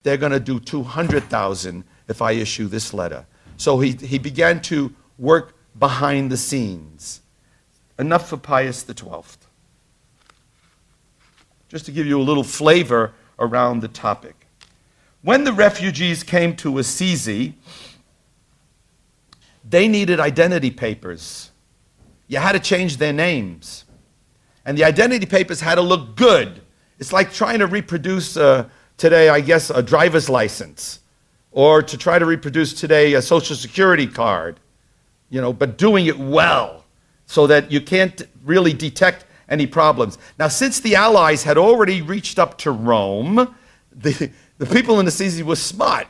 they're going to do 200,000 if I issue this letter. So he began to work behind the scenes. Enough for Pius XII. Just to give you a little flavor around the topic. When the refugees came to Assisi, they needed identity papers. You had to change their names. And the identity papers had to look good. It's like trying to reproduce today, I guess, a driver's license. Or to try to reproduce today a social security card. But doing it well so that you can't really detect any problems. Now, since the Allies had already reached up to Rome, the people in Assisi were smart.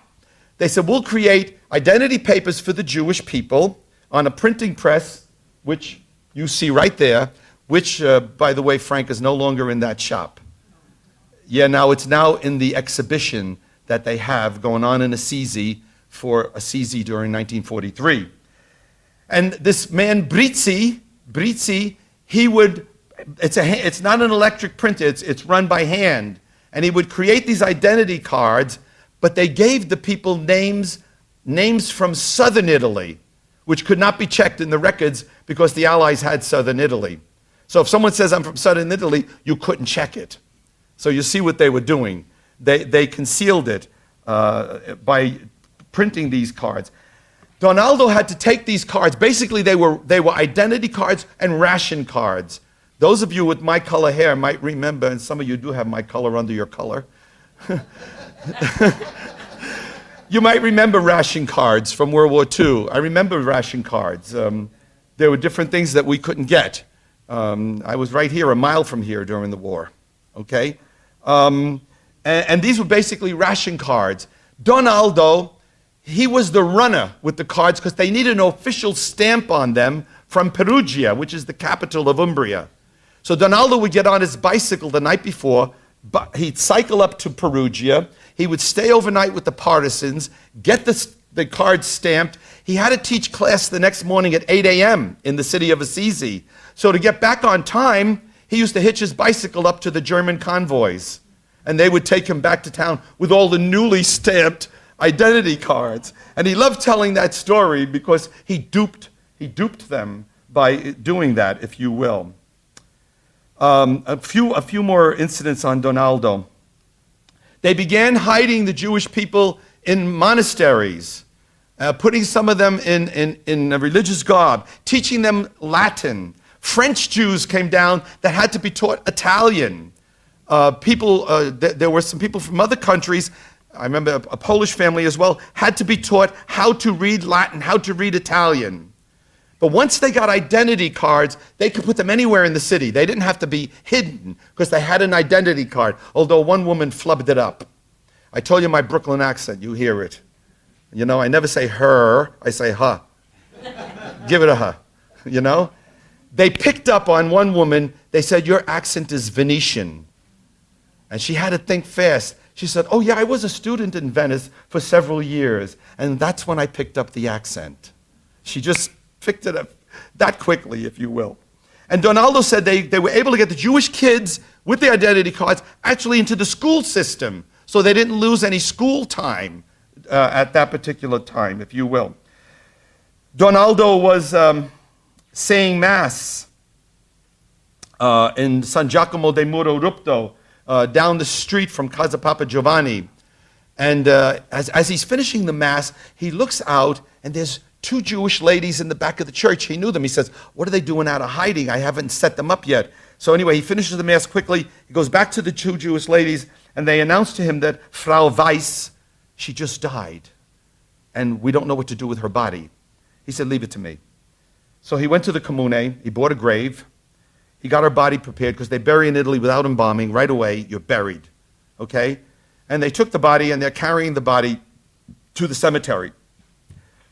They said, we'll create identity papers for the Jewish people on a printing press, which you see right there, which, by the way, Frank, is no longer in that shop. Yeah, now it's now in the exhibition that they have going on in Assisi for Assisi during 1943. And this man, Brizzi, he would, it's not an electric printer, it's run by hand. And he would create these identity cards, but they gave the people names from southern Italy, which could not be checked in the records because the Allies had southern Italy. So if someone says, I'm from southern Italy, you couldn't check it. So you see what they were doing. They concealed it by printing these cards. Donaldo had to take these cards. Basically, they were identity cards and ration cards. Those of you with my color hair might remember, and some of you do have my color under your color. You might remember ration cards from World War II. I remember ration cards. There were different things that we couldn't get. I was right here, a mile from here during the war. Okay? And these were basically ration cards. Donaldo, he was the runner with the cards because they needed an official stamp on them from Perugia, which is the capital of Umbria. So Donaldo would get on his bicycle the night before, but he'd cycle up to Perugia. He would stay overnight with the partisans, get the cards stamped. He had to teach class the next morning at 8 a.m. in the city of Assisi. So to get back on time, he used to hitch his bicycle up to the German convoys. And they would take him back to town with all the newly stamped identity cards. And he loved telling that story because he duped them by doing that, if you will. A few more incidents on Donaldo. They began hiding the Jewish people in monasteries, putting some of them in a religious garb, teaching them Latin. French Jews came down that had to be taught Italian. There were some people from other countries, I remember a Polish family as well, had to be taught how to read Latin, how to read Italian. But once they got identity cards, they could put them anywhere in the city. They didn't have to be hidden because they had an identity card, although one woman flubbed it up. I told you my Brooklyn accent, you hear it. I never say her, I say huh. Give it a huh, They picked up on one woman, they said, your accent is Venetian. And she had to think fast. She said, oh yeah, I was a student in Venice for several years, and that's when I picked up the accent. She just picked it up that quickly, if you will. And Donaldo said they were able to get the Jewish kids with the identity cards actually into the school system, so they didn't lose any school time at that particular time, if you will. Donaldo was saying Mass in San Giacomo de Muro Rupto, down the street from Casa Papa Giovanni. And as he's finishing the Mass, he looks out, and there's two Jewish ladies in the back of the church. He knew them. He says, what are they doing out of hiding? I haven't set them up yet. So anyway, he finishes the Mass quickly. He goes back to the two Jewish ladies, and they announce to him that Frau Weiss, she just died, and we don't know what to do with her body. He said, leave it to me. So he went to the Comune. He bought a grave. He got her body prepared because they bury in Italy without embalming. Right away, you're buried. Okay? And they took the body, and they're carrying the body to the cemetery.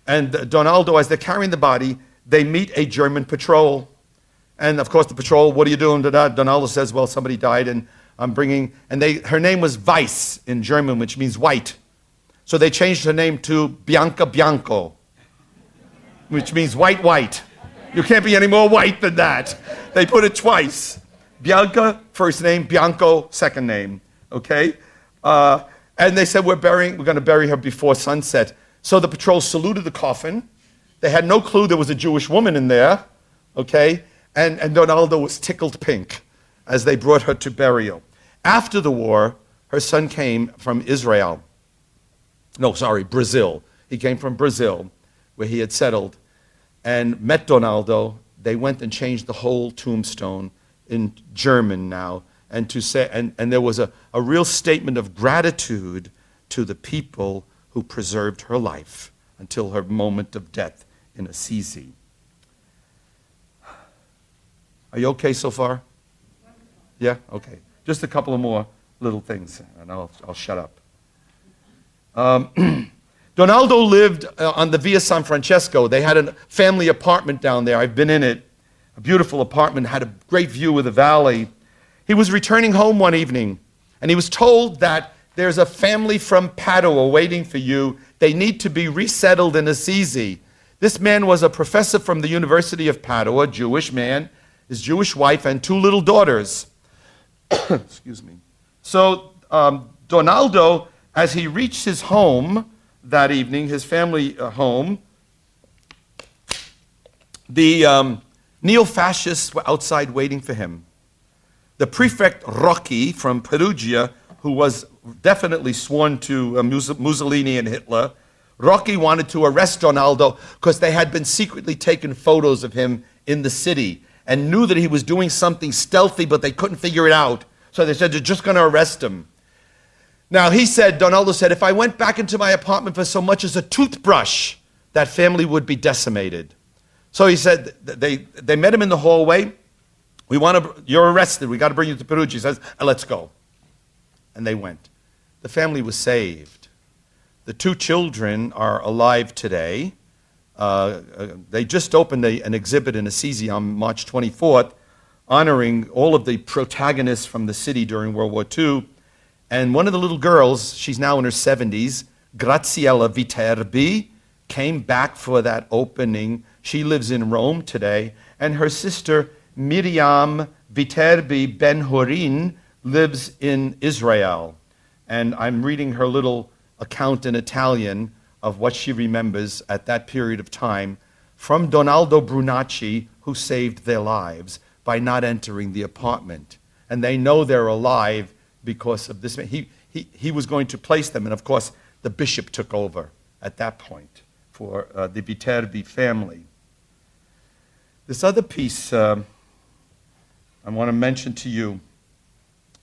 And Donaldo, as they're carrying the body, they meet a German patrol. And of course, the patrol, what are you doing? Donaldo says, well, somebody died, and I'm bringing, and her name was Weiss in German, which means white. So they changed her name to Bianca Bianco, which means white. You can't be any more white than that. They put it twice. Bianca, first name, Bianco, second name. Okay? And they said, we're going to bury her before sunset. So the patrol saluted the coffin. They had no clue there was a Jewish woman in there, okay? And Donaldo was tickled pink as they brought her to burial. After the war, her son came from Brazil. He came from Brazil, where he had settled, and met Donaldo. They went and changed the whole tombstone in German now, and there was a real statement of gratitude to the people who preserved her life until her moment of death in Assisi. Are you okay so far? Yeah? Okay. Just a couple of more little things, and I'll shut up. Donaldo lived on the Via San Francesco. They had a family apartment down there. I've been in it. A beautiful apartment, had a great view of the valley. He was returning home one evening, and he was told that there's a family from Padua waiting for you. They need to be resettled in Assisi. This man was a professor from the University of Padua, Jewish man, his Jewish wife, and 2 little daughters. Excuse me. So Donaldo, as he reached his home that evening, his family home, the neo-fascists were outside waiting for him. The prefect Rocchi from Perugia, who was definitely sworn to Mussolini and Hitler, Rocchi wanted to arrest Donaldo because they had been secretly taking photos of him in the city and knew that he was doing something stealthy, but they couldn't figure it out. So they said, they're just going to arrest him. Now, Donaldo said, if I went back into my apartment for so much as a toothbrush, that family would be decimated. So he said, they met him in the hallway. You're arrested. We got to bring you to Perugia. He says, let's go. And they went. The family was saved. The 2 children are alive today. They just opened an exhibit in Assisi on March 24th, honoring all of the protagonists from the city during World War II. And one of the little girls, she's now in her 70s, Graziella Viterbi, came back for that opening. She lives in Rome today. And her sister, Miriam Viterbi Ben-Horin, lives in Israel. And I'm reading her little account in Italian of what she remembers at that period of time from Donaldo Brunacci, who saved their lives by not entering the apartment. And they know they're alive because of this. He was going to place them, and of course, the bishop took over at that point for the Viterbi family. This other piece I want to mention to you,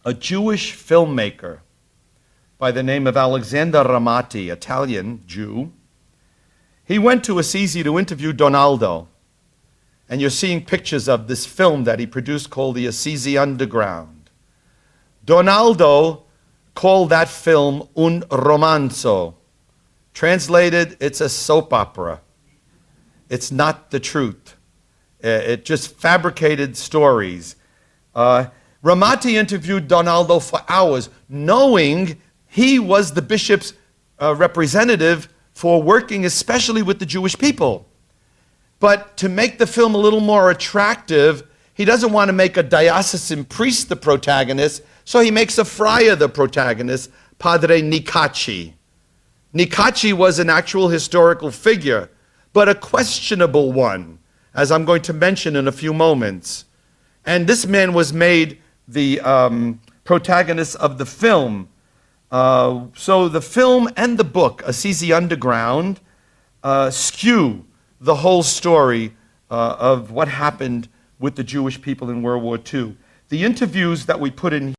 a Jewish filmmaker by the name of Alexander Ramati, Italian Jew. He went to Assisi to interview Donaldo. And you're seeing pictures of this film that he produced called The Assisi Underground. Donaldo called that film un romanzo. Translated, it's a soap opera. It's not the truth. It just fabricated stories. Ramati interviewed Donaldo for hours, knowing he was the bishop's representative for working especially with the Jewish people. But to make the film a little more attractive, he doesn't want to make a diocesan priest the protagonist, so he makes a friar the protagonist, Padre Nicacci. Nicacci was an actual historical figure, but a questionable one, as I'm going to mention in a few moments. And this man was made the protagonist of the film. So the film and the book, Assisi Underground, skew the whole story of what happened with the Jewish people in World War II. The interviews that we put in